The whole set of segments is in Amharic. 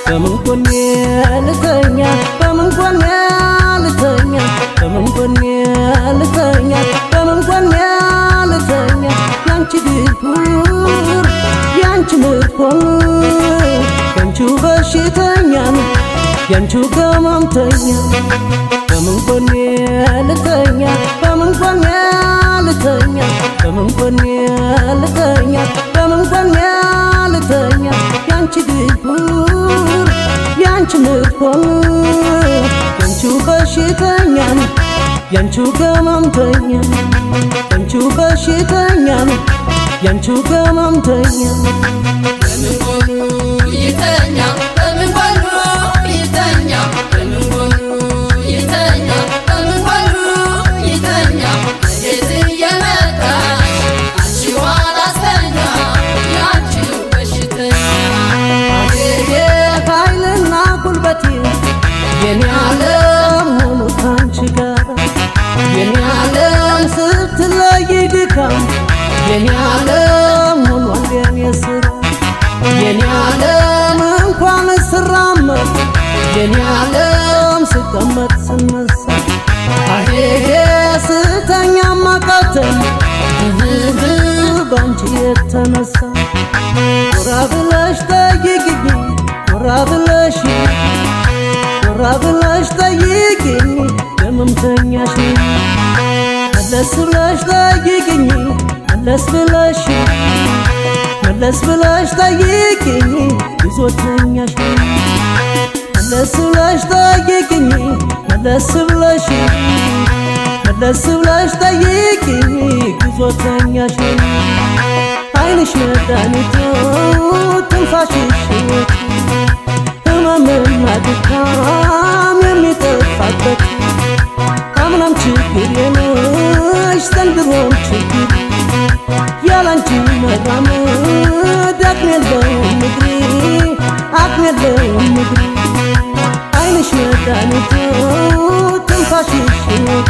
በምን ጎኔ ልተኛ በምን ጎኔ ልተኛ በምን ጎኔ ልተኛ በምን ጎኔ ልተኛ ያንቺ ድኩር ያንቺ ምርኮን ያንቺው በሽተኛ ያንቺው ገማምተኛ በምን ጎኔ ልተኛ በምን ጎኔ ልተኛ በምን ጎኔ ልተኛ በምን ጎኔ ልተኛ ያንቺ ድኩር ያንቺ ምርኮን ያንቺው በሽተኛ ያንቺው ገማምተኛ ያንቺው በሽተኛ ያንቺው ገማምተኛ በምን ጎኑ ይተኛ በምን ጎኑ ይተኛ በምን ጎኑ ይተኛ በምን ጎኑ ይተኛ የት እየመጣ አንቺው አላስተኛ ያንቺው በሽተኛ ኃይልና ጉልበቴ የኔ ዓለም ሆኖ ካንቺ ጋር የኔ ዓለም ስትለይ ድካም የኔ ዓለም ሆኗል የኔ ስራ የኔ ዓለም እንኳን ስራመድ የኔ ዓለም ስቀመጥ ስነሳ አሄሄ ስተኛ ማቃተኝ ባንቺ የተነሳ ጎራ ብለሽ ጠይቂኝ ጎራ ብለሽ ጠይቂኝ የምምተኛሽ መለስ ብለሽ ጠይቂኝ መለስ ብለሽ ጠይቂኝ ይዞተኛሽ መለስ ብለሽ ጠይቂኝ መለስ ብለሽ ጠይቂኝ ይዞተኛሽ ዓይንሽ መድኃኒቱ ትንፋሽሽ ሕይወት ህመምና ድካም የሚጠፋበት አምናም ችግር የነሽ ዘንድሮም ችግር ያላንቺ መራመድ አቅም የለውም እግሬ አቅም የለውም እግሬ ዓይንሽ መድኃኒቱ ትንፋሽሽ ሕይወት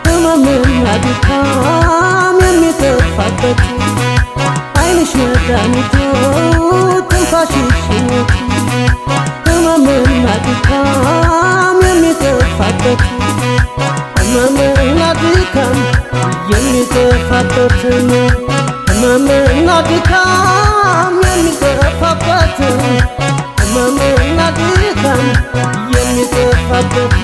ህመምና ድካም የሚጠፋበት ዓይንሽ መድኃኒቱ ትንፋሽሽ ሕይወት ህመምና ድካም የሚጠፋበት ህመምና ድካም የሚጠፋበት ህመምና ድካም የሚጠፋበት ህመምና ድካም የሚጠፋበት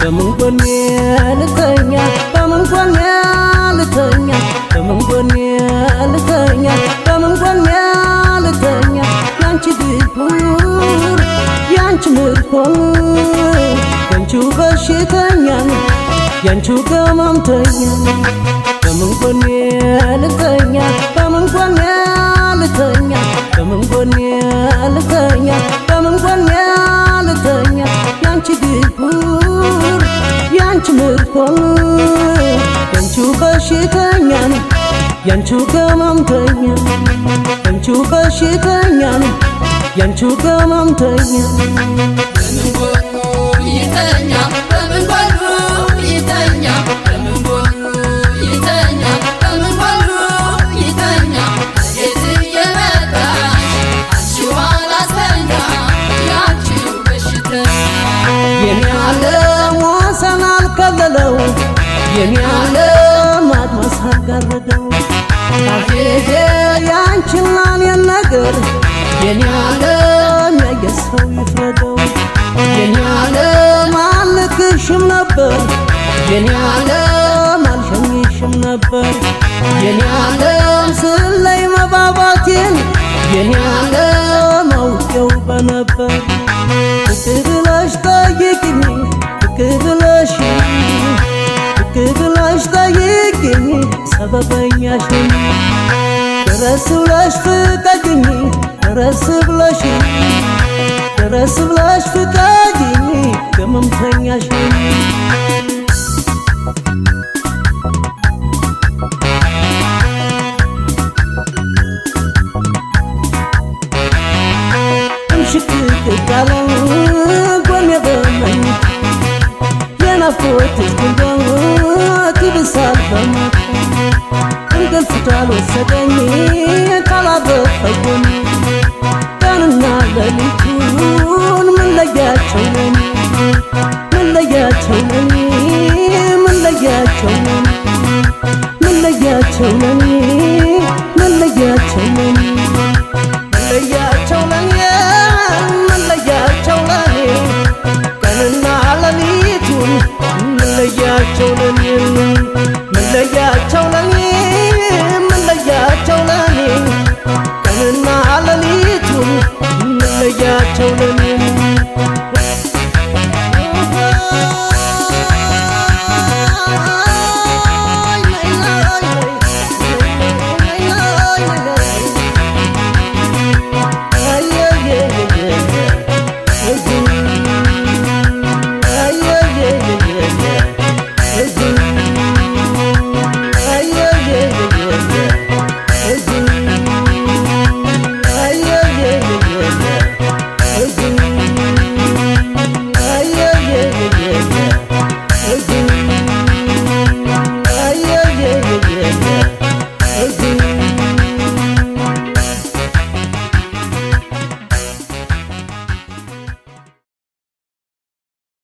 በምን ጎኔ ልተኛ በምን ጎኔ ልተኛ በምን ጎኔ ልተኛ በምን ጎኔ ልተኛ ያንቺ ድኩር ያንቺ ምርኮን ያንቺው በሽተኛ ያንቺው ገማምተኛ በምን ጎኔ ልተኛ በምን ጎኔ ልተኛ በምን ጎኔ ልተኛ በምን ጎኔ ልተኛ ያንቺ ድኩር ያንቺ ምርኮን ያንቺው በሽተኛ ያንቺው ገማምተኛ ያንቺው በሽተኛ ያንቺው ገማምተኛ በምን ጎኑ ይተኛ በምን ጎኑ ይተኛ በምን ጎኑ ይተኛ በምን ጎኑ ይተኛ የት እየመጣ አንቺው አላስተኛ ያንቺው በሽተኛ የኔ ዓለም ወሰን አልከለለው የኔ ዓለም አድማስ አልጋረደው አሄሄ ያንቺና እኔን ነገር የኔ ዓለም ያየሰው ይፍረደው የኔ ዓለም አልክሽም ነበር የኔ ዓለም አልሸኝሽም ነበር የኔ ዓለም ስለይ መባባቴን የኔ ዓለም አውቄው በነበር ብቅ ብለሽ ጠይቂኝ ብቅ ብለሽ ሰበበኛሽን ድረስ ብለሽ ፍቀጅኝ ድረስ ብለሽ ድረስ ብለሽ ፍቀጅኝ ገመምተኛሽን ሽክክካለ ጎኔ በመኝ የናፍቆትሽ ጉልበት ይብሳል በሞት እንቅልፍ ካልወሰደኝ ካላበፈጎኝ ቀንና ሌሊቱን ምን ለያቸው ነኝ ምን ለያቸው ነኝ ምን ለያቸው ነኝ ምን ለያቸው ነኝ ምን ለያቸው ነኝ ምን ለያቸው ነኝ ቀንና ሌሊቱን ምን ለያቸው ለኔ ምን ለያቸው ለኔ ምን ለያቸው ለኔ ቀንና ሌሊቱን ምን ለያቸው ለኔ